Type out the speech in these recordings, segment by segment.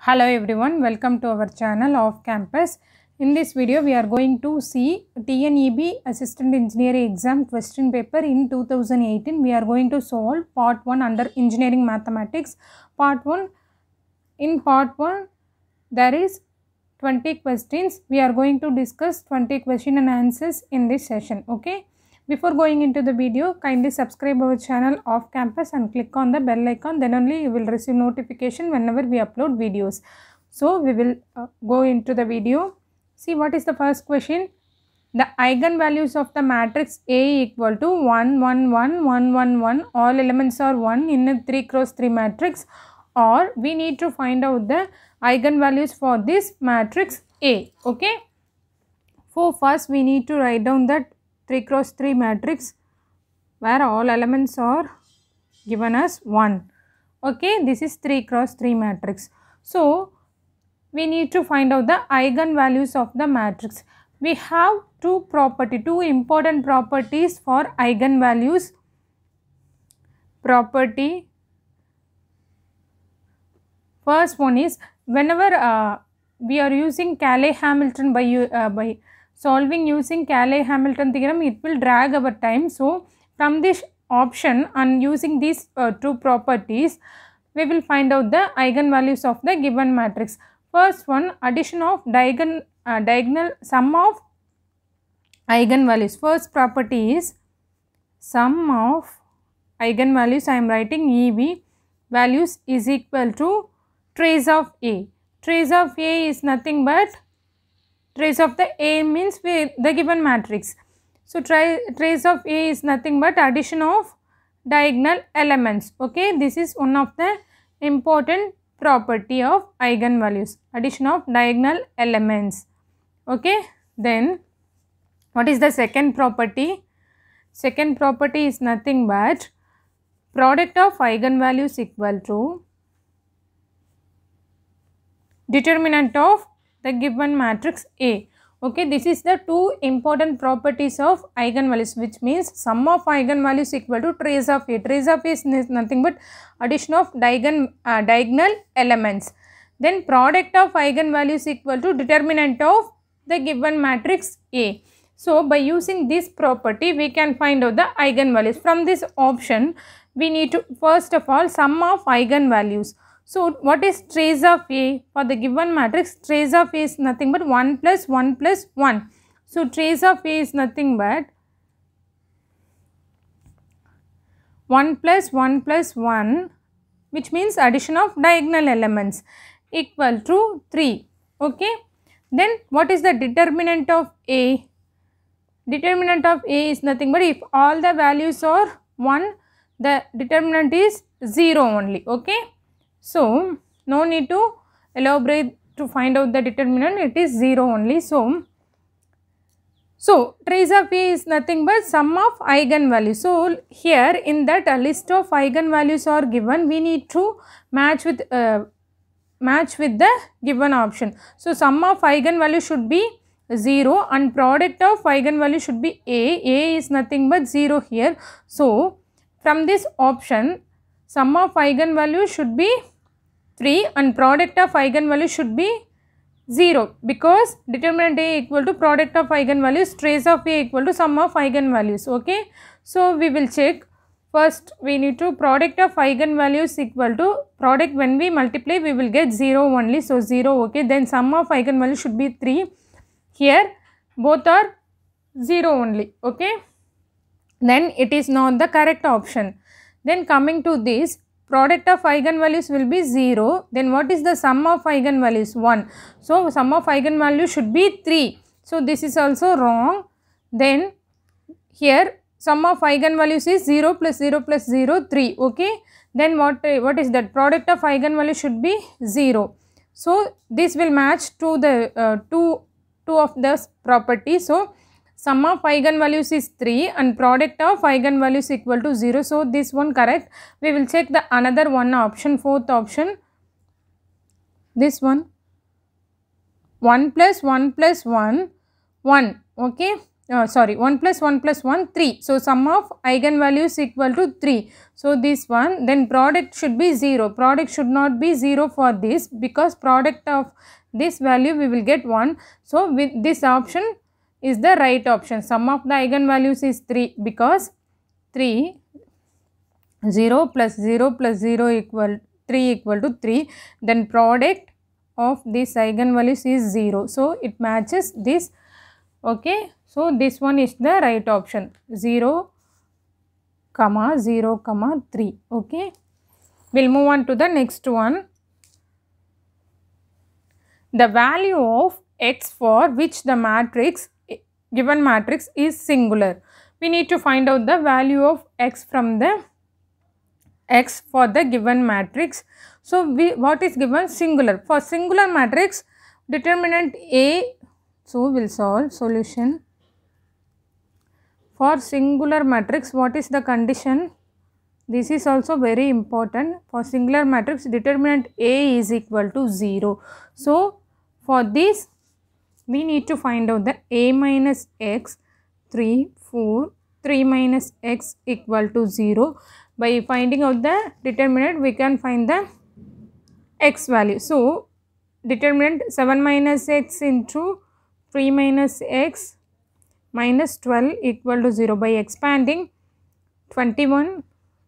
Hello everyone, welcome to our channel Off Campus. In this video, we are going to see TNEB Assistant Engineering Exam question paper in 2018. We are going to solve part 1 under Engineering Mathematics. In part 1, there is 20 questions. We are going to discuss 20 question and answers in this session. Okay. Before going into the video, kindly subscribe our channel Off Campus and click on the bell icon. Then only you will receive notification whenever we upload videos. So we will go into the video. See what is the first question. The eigenvalues of the matrix A equal to 1, 1, 1, 1, 1, 1. All elements are 1 in a 3 cross 3 matrix. Or we need to find out the eigenvalues for this matrix A. Okay. For first we need to write down that 3 cross 3 matrix where all elements are given as 1. Okay, this is 3 cross 3 matrix. So, we need to find out the eigenvalues of the matrix. We have two important properties for eigenvalues. First one is whenever we are using Cayley-Hamilton by solving using Cayley-Hamilton theorem, it will drag our time. So, from this option and using these two properties, we will find out the eigenvalues of the given matrix. First one, addition of diagonal sum of eigenvalues. First property is sum of eigenvalues. I am writing EV values is equal to trace of A. Trace of A is nothing but trace of the A means the given matrix. So, trace of A is nothing but addition of diagonal elements. Okay, this is one of the important property of eigenvalues. Addition of diagonal elements. Okay, then what is the second property? Second property is nothing but product of eigenvalues equal to determinant of the given matrix A. Okay, this is the two important properties of eigenvalues, which means sum of eigenvalues equal to trace of A. Trace of A is nothing but addition of diagonal elements. Then product of eigenvalues equal to determinant of the given matrix A. So, by using this property, we can find out the eigenvalues. From this option, we need to first of all sum of eigenvalues. So, what is trace of A? For the given matrix, trace of A is nothing but 1 plus 1 plus 1. So, trace of A is nothing but 1 plus 1 plus 1, which means addition of diagonal elements equal to 3. Okay. Then, what is the determinant of A? Determinant of A is nothing but if all the values are 1, the determinant is 0 only. Okay. So, no need to elaborate to find out the determinant, it is 0 only. So, trace of A is nothing but sum of eigenvalues. So, here in that a list of eigenvalues are given, we need to match with the given option. So, sum of eigenvalues should be 0 and product of eigenvalue should be A. A is nothing but 0 here. So, from this option, sum of eigenvalue should be 3 and product of eigenvalue should be 0 because determinant A equal to product of eigenvalues, trace of A equal to sum of eigenvalues. Okay. So, we will check. First, we need to product of eigenvalues equal to product, when we multiply we will get 0 only. So, 0. Okay. Then sum of eigenvalues should be 3. Here both are 0 only. Okay. Then it is not the correct option. Then coming to this, product of eigenvalues will be 0. Then what is the sum of eigenvalues? 1. So, sum of eigenvalues should be 3. So, this is also wrong. Then here sum of eigenvalues is 0 plus 0 plus 0, 3. Okay. Then what is that? Product of eigenvalues should be 0. So, this will match to the two of the properties. So, sum of eigenvalues is 3 and product of eigenvalues equal to 0. So, this one correct. We will check the another one option, fourth option. This one. 1 plus 1 plus 1, 1. Okay. 1 plus 1 plus 1, 3. So, sum of eigenvalues equal to 3. So, this one, then product should be 0. Product should not be 0 for this, because product of this value we will get 1. So, with this option is the right option. Sum of the eigenvalues is 3, because 3, 0 plus 0 plus 0 equal 3 equal to 3. Then product of this eigenvalues is 0. So, it matches this. Okay. So, this one is the right option, 0, 0, 3. Okay. We will move on to the next one. The value of x for which the matrix, given matrix, is singular. We need to find out the value of x from the x for the given matrix. So, what is given? Singular. For singular matrix, determinant A. So, we will solve solution. For singular matrix, what is the condition? This is also very important. For singular matrix, determinant A is equal to 0. So, for this, we need to find out the A minus x, 3, 4, 3 minus x equal to 0. By finding out the determinant, we can find the x value. So, determinant 7 minus x into 3 minus x minus 12 equal to 0. By expanding, 21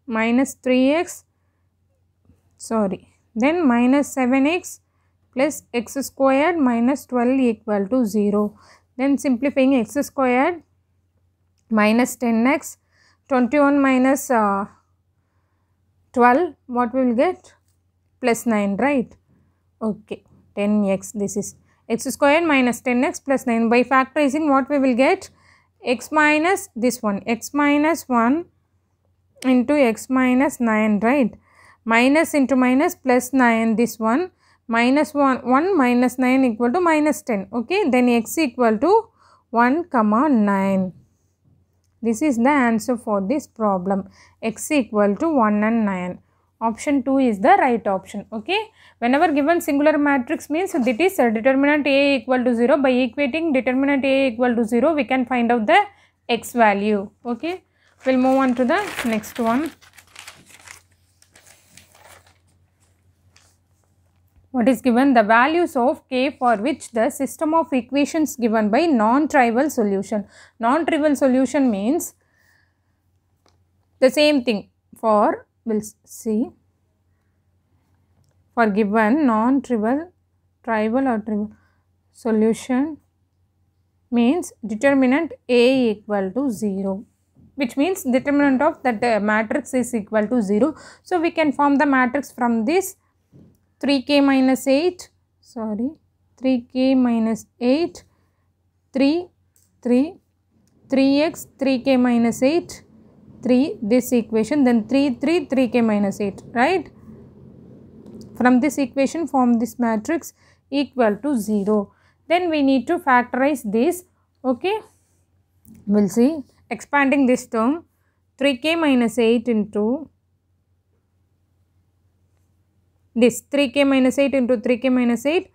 minus 3x, then minus 7x plus x squared minus 12 equal to 0. Then simplifying, x squared minus 10x, 21 minus 12, what we will get? Plus 9, right? Okay, 10x, this is x squared minus 10x plus 9. By factorizing, what we will get? X minus this one, x minus 1 into x minus 9, right? Minus into minus plus 9, this one, minus 1 minus 9 equal to minus 10. Okay, then x equal to 1, 9. This is the answer for this problem, x equal to 1 and 9. Option 2 is the right option. Okay. Whenever given singular matrix means that is determinant A equal to 0. By equating determinant A equal to 0, we can find out the x value. Okay. We will move on to the next one. What is given? The values of k for which the system of equations given by non-trivial solution. Non-trivial solution means the same thing. For, we will see, for given non-trivial, trivial or trivial solution means determinant A equal to 0, which means determinant of that matrix is equal to 0. So, we can form the matrix from this 3k minus 8, 3k minus 8, 3, 3, 3x, 3k minus 8, 3, this equation, then 3, 3, 3k minus 8, right? From this equation, form this matrix equal to 0. Then we need to factorize this. Okay, we will see. Expanding this term, 3k minus 8 into this 3k minus 8 into 3k minus 8,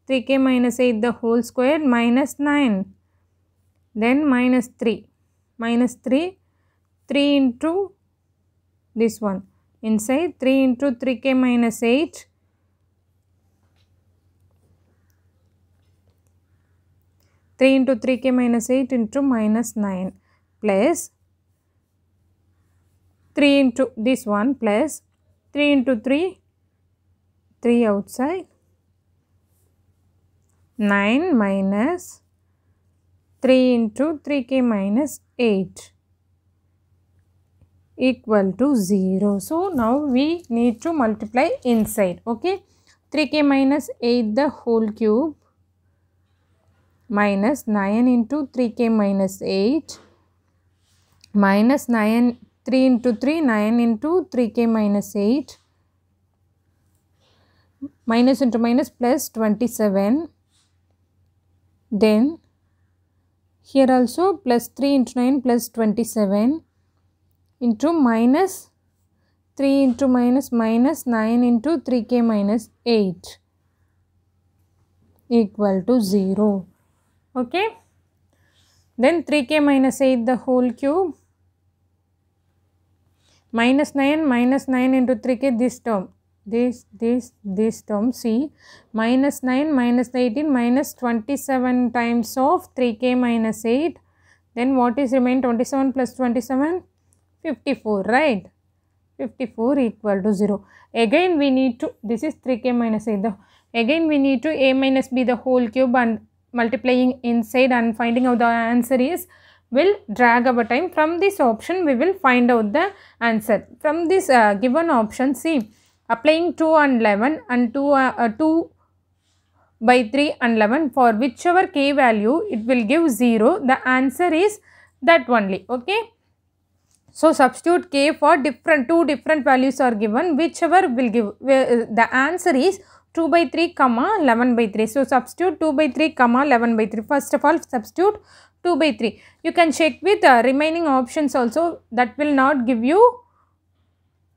3k minus 8 the whole square minus 9, then minus 3, 3 into this one, inside 3 into 3k minus 8, 3 into 3k minus 8 into minus 9 plus 3 into this one plus 3 into 3, 3 outside, 9 minus 3 into 3k minus 8 equal to 0. So, now we need to multiply inside. Okay, 3k minus 8 the whole cube minus 9 into 3k minus 8 minus 9, 3 into 3, 9 into 3k minus 8, minus into minus plus 27, then here also plus 3 into 9 plus 27 into minus 3 into minus 9 into 3k minus 8 equal to 0. Okay. Then 3k minus 8 the whole cube, minus 9 into 3k, this term, this term, see, minus 9 minus 18 minus 27 times of 3k minus 8, then what is remain? 27 plus 27, 54, right? 54 equal to 0. Again we need to, this is 3k minus 8, again we need to a minus b the whole cube and multiplying inside and finding out the answer is, will drag our time. From this option we will find out the answer. From this given option, see, applying 2 and 11 and 2 by 3 and 11, for whichever k value it will give 0, the answer is that only, okay. So substitute k for two different values are given, whichever will give, the answer is 2 by 3 comma 11 by 3. So substitute 2 by 3 comma 11 by 3. First of all, substitute 2 by 3. You can check with the remaining options also, that will not give you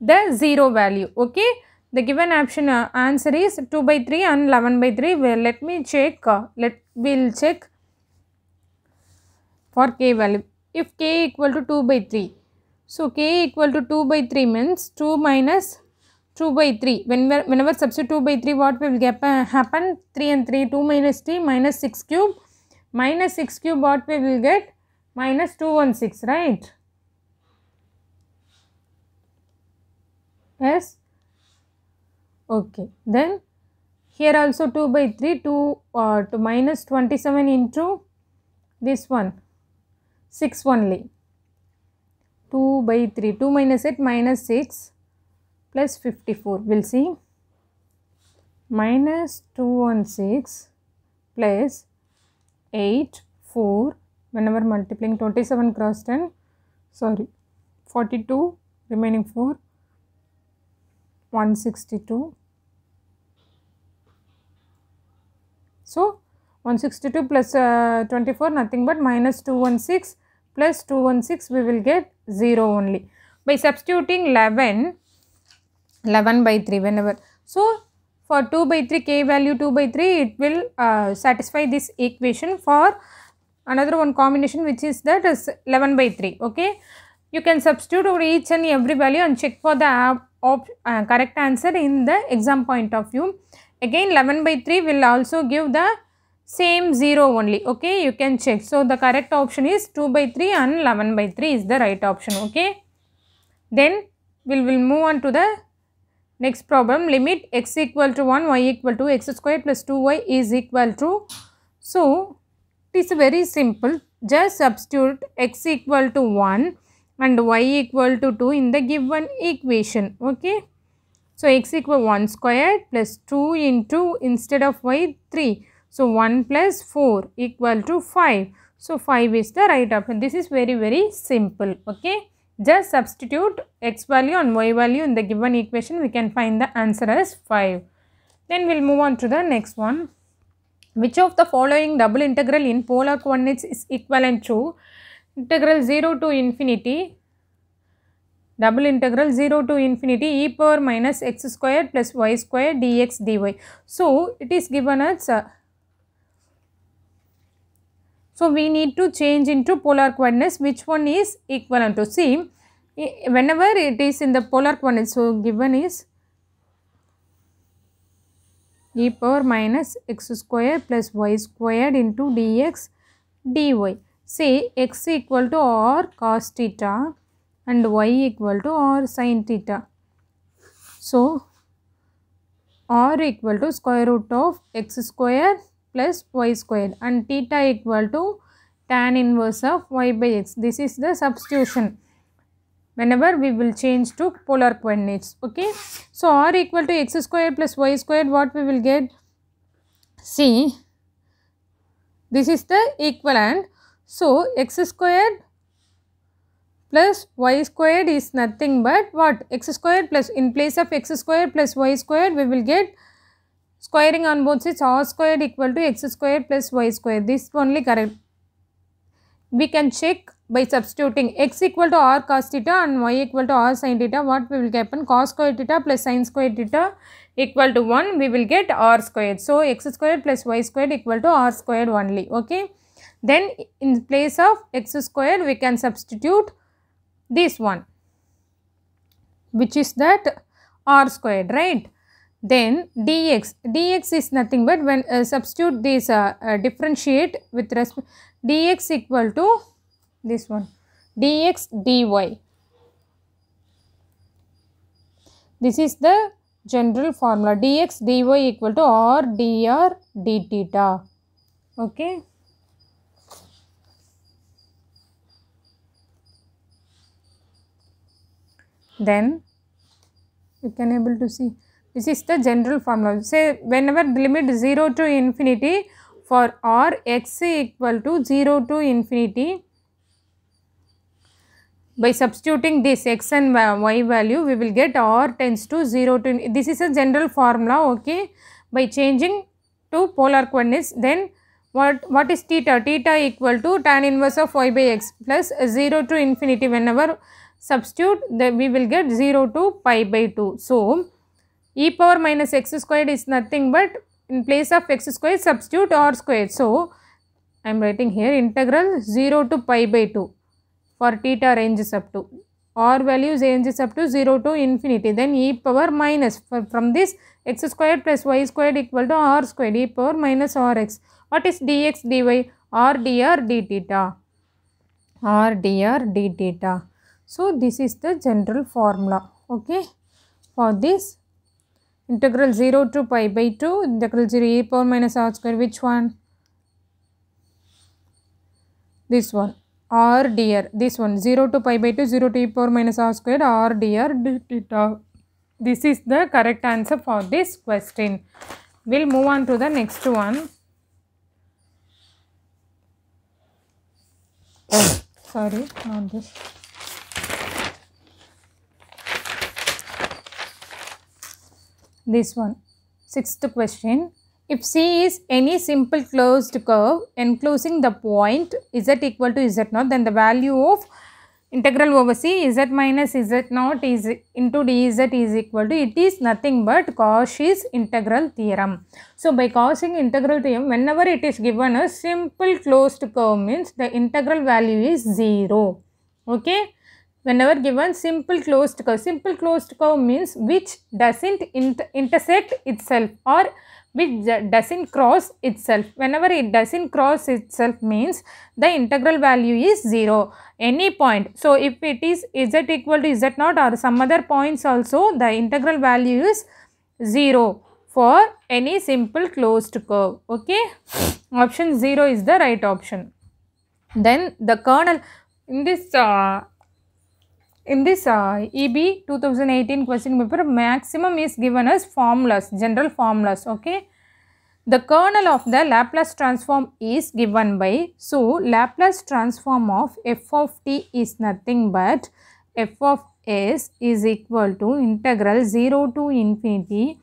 the 0 value, okay. The given option answer is 2 by 3 and 11 by 3. Well, let me check, we'll check for k value. If k equal to 2 by 3, so k equal to 2 by 3 means 2 minus 2 by 3. Whenever substitute 2 by 3, what will happen? 3 and 3, 2 minus 3, minus 6 cube. Minus 6 cube, what we will get? Minus 216, right? Yes. Okay. Then here also 2 by 3, to minus 27 into this one, 6 only. 2 by 3, 2 minus 8, minus 6 plus 54. We'll see. Minus 216 plus 8, 4, whenever multiplying 27 cross 10, sorry, 42, remaining 4, 162. So 162 plus 24, nothing but minus 216 plus 216, we will get 0 only. By substituting 11 by 3 whenever. So for 2 by 3, k value 2 by 3, it will satisfy this equation. For another one combination, which is that is 11 by 3, okay. You can substitute over each and every value and check for the correct answer in the exam point of view. Again 11 by 3 will also give the same 0 only, okay. You can check. So the correct option is 2 by 3 and 11 by 3 is the right option, okay. Then we will move on to the next problem. Limit x equal to 1, y equal to x square plus 2y is equal to. So it is very simple. Just substitute x equal to 1 and y equal to 2 in the given equation, okay. So x equal 1 squared plus 2 into, instead of y, 3. So 1 plus 4 equal to 5. So 5 is the right option. This is very simple, okay. Just substitute x value and y value in the given equation. We can find the answer as 5. Then we will move on to the next one. Which of the following double integral in polar coordinates is equivalent to integral 0 to infinity, double integral 0 to infinity e power minus x squared plus y squared dx dy. So it is given as so we need to change into polar coordinates. Which one is equivalent to? See, whenever it is in the polar coordinates, so given is e power minus x squared plus y squared into dx dy. Say x equal to r cos theta and y equal to r sin theta. So r equal to square root of x squared plus y squared and theta equal to tan inverse of y by x. This is the substitution whenever we will change to polar coordinates, okay. So r equal to x squared plus y squared, what we will get? See, this is the equivalent. So x squared plus y squared is nothing but what? X squared plus, in place of x squared plus y squared, we will get squaring on both sides, r squared equal to x squared plus y squared. This only correct. We can check by substituting x equal to r cos theta and y equal to r sin theta. What we will get? Cos square theta plus sin square theta equal to 1. We will get r squared. So x squared plus y squared equal to r squared only, okay. Then in place of x squared we can substitute this one, which is that r squared, right? Then dx is nothing but when substitute this differentiate with respect dx equal to this one dx dy. This is the general formula, dx dy equal to r dr d theta. Okay. Then you can able to see this is the general formula. Say whenever the limit 0 to infinity for r x equal to 0 to infinity, by substituting this x and y value we will get r tends to 0 to, this is a general formula, okay, by changing to polar coordinates. Then what is theta? Theta equal to tan inverse of y by x plus 0 to infinity, whenever substitute we will get 0 to pi by 2. So e power minus x squared is nothing but in place of x squared substitute r squared. So I am writing here integral 0 to pi by 2 for theta ranges up to, r values ranges up to 0 to infinity. Then e power minus from this x squared plus y squared equal to r squared, e power minus rx. What is dx dy? r dr d theta, r dr d theta. So this is the general formula, okay, for this integral 0 to pi by 2, integral 0 e power minus r square, which one? This one, r dr, this one 0 to pi by 2, 0 to e power minus r square, r dr d theta. This is the correct answer for this question. We'll move on to the next one. Sorry, not this. This one, sixth question. If C is any simple closed curve enclosing the point z equal to z0, then the value of integral over C z minus z0 is into dz is equal to, it is nothing but Cauchy's integral theorem. So by Cauchy's integral theorem, whenever it is given a simple closed curve means the integral value is 0. Okay. Whenever given simple closed curve means which doesn't intersect itself or which doesn't cross itself. Whenever it doesn't cross itself means the integral value is 0. Any point. So if it is z equal to z0 or some other points also, the integral value is 0 for any simple closed curve. Okay. Option 0 is the right option. Then the kernel in this EB 2018 question paper, maximum is given as formulas, general formulas, okay. The kernel of the Laplace transform is given by, so Laplace transform of f of t is nothing but f of s is equal to integral 0 to infinity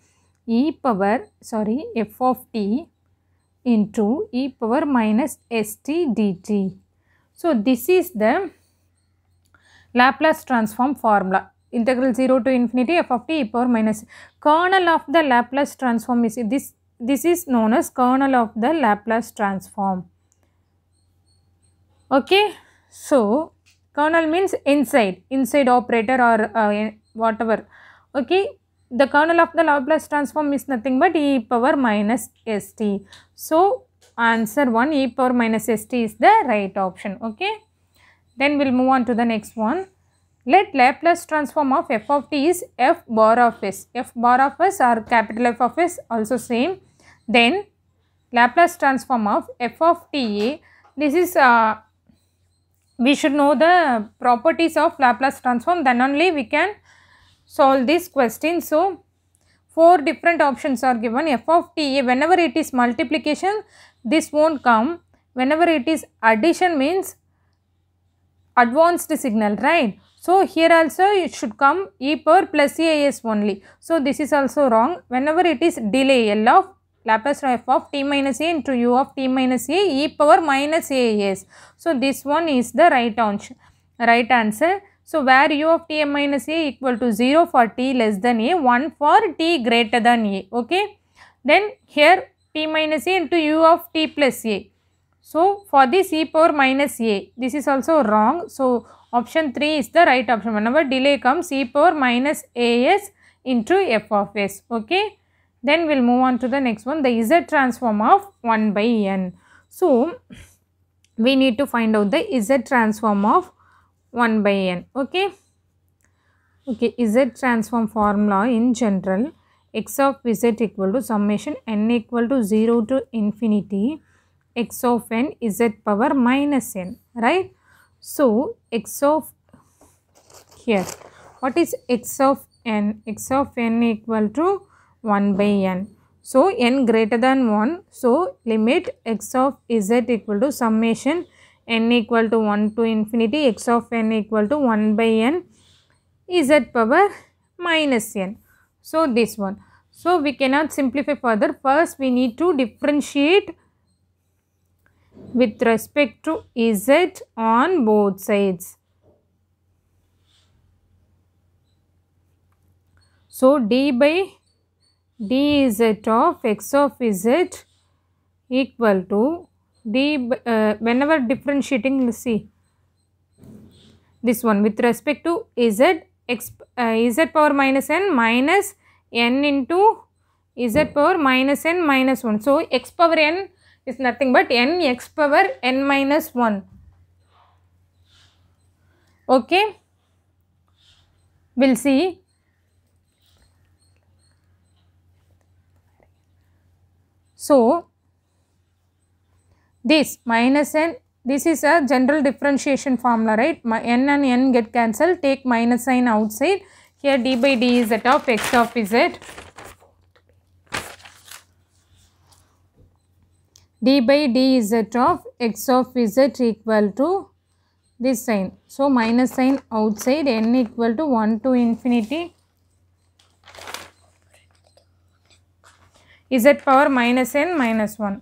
f of t into e power minus st dt. So this is the Laplace transform formula, integral 0 to infinity f of t e power minus. Kernel of the Laplace transform is this is known as kernel of the Laplace transform. Okay. So kernel means inside operator or whatever. Okay. The kernel of the Laplace transform is nothing but e power minus st. So answer 1, e power minus st is the right option. Okay. Then we'll move on to the next one. Let Laplace transform of f of t is f bar of s. F bar of s or capital F of s also same. Then Laplace transform of f of t. This is we should know the properties of Laplace transform, then only we can solve this question. So 4 different options are given. F of t, whenever it is multiplication this won't come. Whenever it is addition means advanced signal, right? So here also it should come e power plus as only. So this is also wrong. Whenever it is delay, L of Laplace f of t minus a into u of t minus a e power minus as. So this one is the right answer. So where u of t minus a equal to 0 for t less than a, 1 for t greater than a. Okay. Then here t minus a into u of t plus a. So for this e power minus a, this is also wrong. So option 3 is the right option. Whenever delay comes, e power minus as into f of s. Okay. Then we'll move on to the next one, the z transform of 1 by n. So we need to find out the z transform of 1 by n. Okay. Okay, z transform formula in general, x of z equal to summation n equal to 0 to infinity x of n z power minus n, right? So x of, here, what is x of n? X of n equal to 1 by n. So n greater than 1. So limit x of z equal to summation n equal to 1 to infinity x of n equal to 1 by n z power minus n. So this one. So we cannot simplify further. First we need to differentiate with respect to z on both sides. So d by dz of x of z equal to d whenever differentiating, let's see this one with respect to z x z power minus n minus n into z power minus n minus 1. So x power n is nothing but n x power n minus 1. Okay, we'll see. So this minus n, this is a general differentiation formula, right? N and n get cancelled, take minus sign outside. Here d by dz of x of z, d by dz of x of z equal to this sign. So minus sign outside, n equal to 1 to infinity z power minus n minus 1.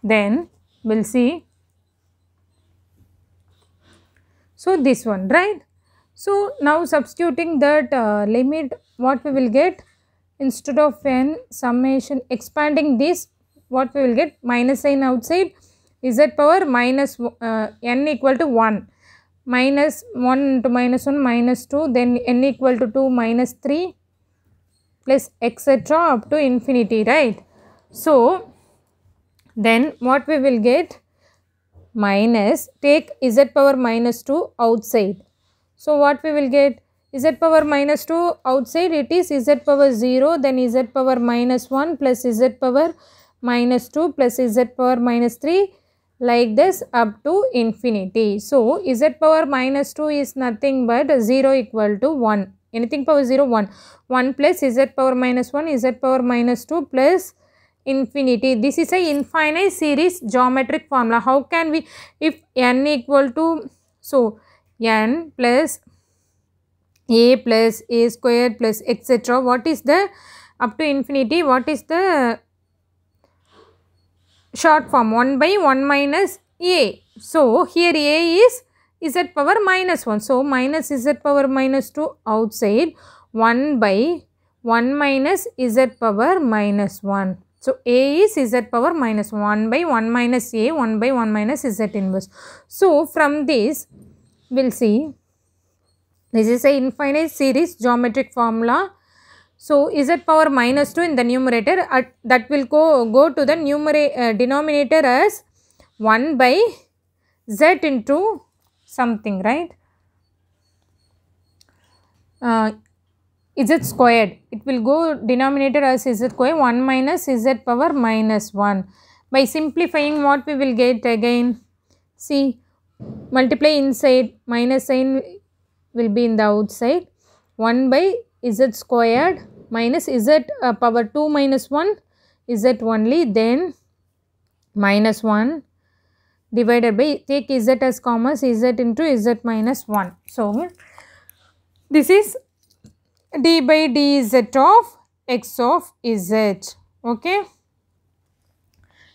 Then we'll see. So this one, right? So now substituting that limit, what we will get? Instead of n summation, expanding this, what we will get? Minus sign outside, z power minus n equal to 1. Minus 1 into minus 1 minus 2, then n equal to 2 minus 3 plus etc. up to infinity, right? So then what we will get? Minus, take z power minus 2 outside. So what we will get? Z power minus 2 outside, it is z power 0, then z power minus 1 plus z power minus 2 plus z power minus 3, like this up to infinity. So z power minus 2 is nothing but 0 equal to 1. Anything power 0, 1. 1 plus z power minus 1, z power minus 2 plus infinity. This is a infinite series geometric formula. How can we, if n equal to, so n plus a squared plus etc. What is the up to infinity? What is the short form? 1 by 1 minus a. So here a is z power minus 1. So minus z power minus 2 outside, 1 by 1 minus z power minus 1. So a is z power minus 1 by 1 minus a, 1 by 1 minus z inverse. So from this we'll see, this is a infinite series geometric formula. So z power minus 2 in the numerator, that will go to the denominator as 1 by z into something, right? Z squared. It will go denominator as z square, 1 minus z power minus 1. By simplifying, what we will get again? See, multiply inside, minus sign will be in the outside. 1 by z squared minus z power 2 minus 1, z only, then minus 1 divided by, take z as comma, z into z minus 1. So this is d by dz of x of z. Okay.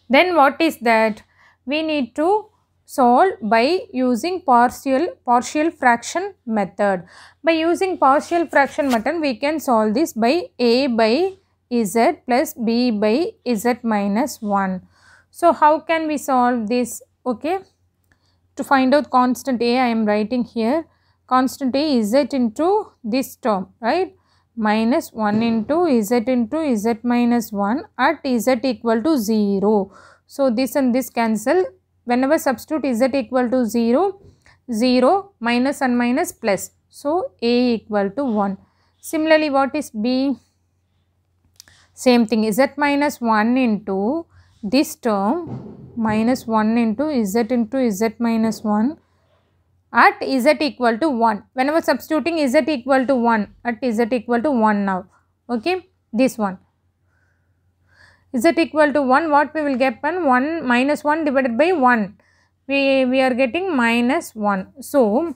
Then what is that? We need to solve by using partial fraction method. By using partial fraction method, we can solve this by a by z plus b by z minus 1. So how can we solve this? Okay, to find out constant a, I am writing here constant a is z into this term, right, minus 1 into z minus 1 at z equal to 0. So this and this cancel. Whenever substitute z equal to 0, 0 minus and minus plus. So a equal to 1. Similarly, what is b? Same thing, z minus 1 into this term minus 1 into z minus 1 at z equal to 1. Whenever substituting z equal to 1 at z equal to 1 now. Okay, this one. Z equal to 1, what we will get? 1 minus 1 divided by 1. We are getting minus 1. So,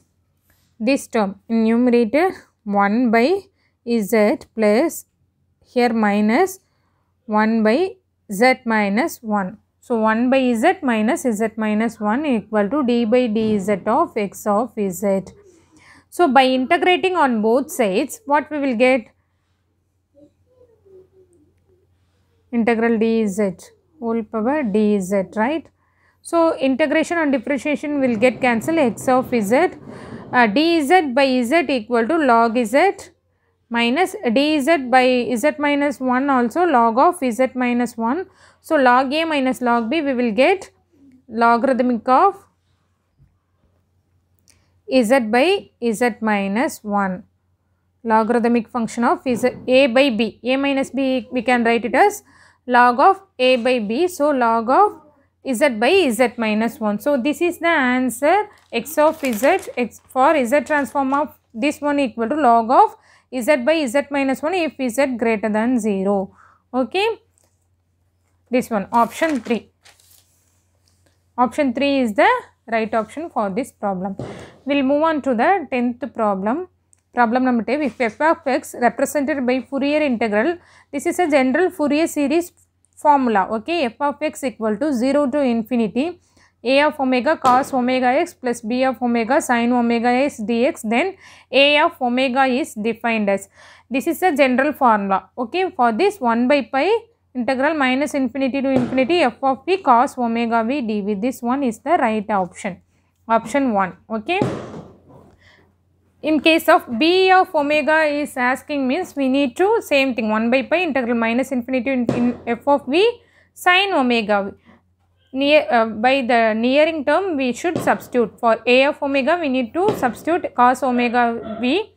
this term in numerator 1 by z plus here minus 1 by z minus 1. So, 1 by z minus z minus 1 equal to d by dz of x of z. So, by integrating on both sides, what we will get? Integral dz whole power dz, right? So, integration and differentiation will get cancelled. X of z dz by z equal to log z minus dz by z minus 1 also log of z minus 1. So, log a minus log b we will get logarithmic of z by z minus 1. Logarithmic function of a by b. A minus b we can write it as log of a by b. So, log of z by z minus 1. So, this is the answer. X of z, x for z transform of this one equal to log of z by z minus 1 if z greater than 0. Okay. This one, option 3. Option 3 is the right option for this problem. We will move on to the 10th problem. Problem number 10, if f of x represented by Fourier integral, this is a general Fourier series formula. Okay, f of x equal to 0 to infinity a of omega cos omega x plus b of omega sin omega x dx, then a of omega is defined as. This is a general formula. Okay, for this 1 by pi integral minus infinity to infinity f of p cos omega v dv. This one is the right option. Option 1. Okay. In case of b of omega is asking means we need to same thing 1 by pi integral minus infinity in f of v sin omega v. By the nearing term we should substitute. For a of omega we need to substitute cos omega v.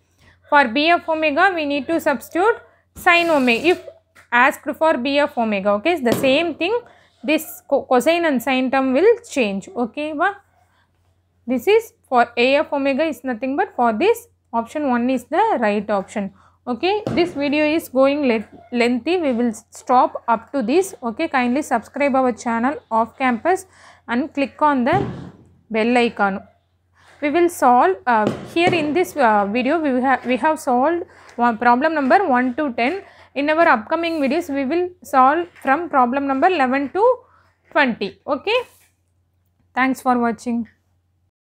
For b of omega we need to substitute sin omega if asked for b of omega. Okay, it's the same thing. This cosine and sin term will change. Okay, this is for a of omega is nothing but for this option 1 is the right option. Okay, this video is going lengthy. We will stop up to this. Okay, kindly subscribe our channel Off Campus and click on the bell icon. We will solve here in this video we have solved problem number 1 to 10. In our upcoming videos we will solve from problem number 11 to 20. Okay, thanks for watching.